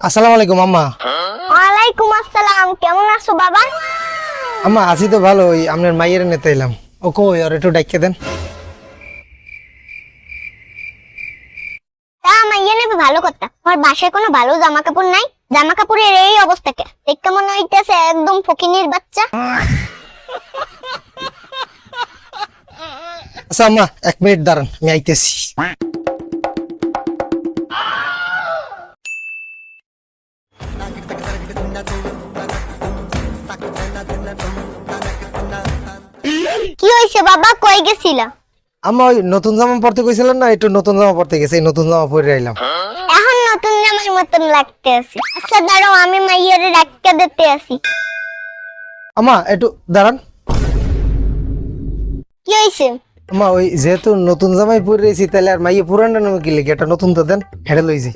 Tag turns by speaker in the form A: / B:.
A: আসসালামু আলাইকুম আম্মা।
B: ওয়ালাইকুম আসসালাম, কেমন আছো বাবা?
A: আম্মা আছি তো ভালো, ওই আপনার মাইয়ের নেতে এলাম। ও কই, ওর একটু ডাইকে দেন।
B: তা মাইয়া নেবে ভালো কথা, আমার বাসায় কোনো ভালো জামা কাপড় নাই। জামা কাপড়ের এই অবস্থাকে দেখতে মনে হইতেছে একদম ফকিনীর বাচ্চা।
A: আচ্ছা আম্মা, 1 মিনিট দাঁড়ান, আমি আইতেছি।
B: কি হয়েছে বাবা, কই গেছিলা?
A: আম্মা ওই নতুন জামা পরতে কইছিলেন না, একটু নতুন জামা পরতে গেছে, এই নতুন জামা পরে আইলাম।
B: এখন নতুন জামার মতন লাগতে আছে। আচ্ছা দাঁড়াও, আমি মাইয়ারে রাখতে দিতে আসি।
A: আম্মা একটু দাঁড়ান।
B: কি হয়েছে?
A: আম্মা ওই যেহেতু নতুন জামাই পরে রয়েছি, তাহলে আর মাইয়ে পুরানটা নামে কি লিখে, এটা নতুন তো দেন, হেঁটে লই যাই।